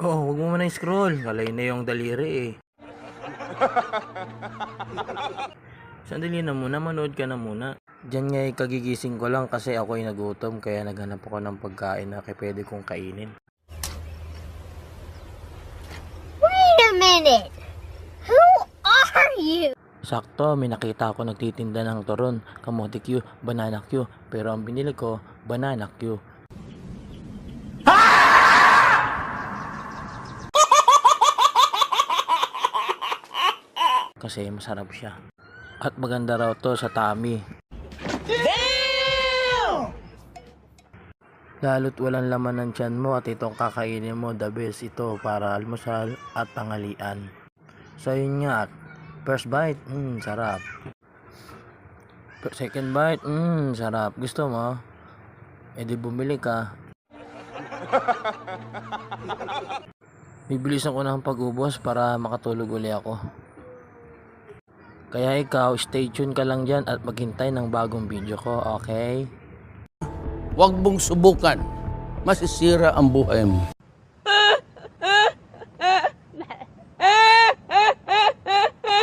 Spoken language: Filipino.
Oh, huwag mo muna scroll. Kalay na yung daliri eh. Sandali na muna, manood ka na muna. Diyan nga kagigising ko lang kasi ako'y nagutom kaya naghanap ako ng pagkain na pwede kong kainin. Wait a minute! Who are you? Sakto, may nakita ako nagtitinda ng turon, kamote Q, banana Q, pero ang binili ko, banana Q. Kasi masarap siya. At maganda raw to sa tummy. Lalo't walang laman ng tiyan mo at itong kakainin mo, the best ito para almusal at tanghalian. So yun nga, first bite, sarap. Second bite, sarap. Gusto mo? E di bumili ka. Bibilisan ko na ang pag-ubos para makatulog uli ako. Kaya ikaw, stay tuned ka lang dyan at maghintay ng bagong video ko, okay? Huwag mong subukan. Masisira ang buhay mo.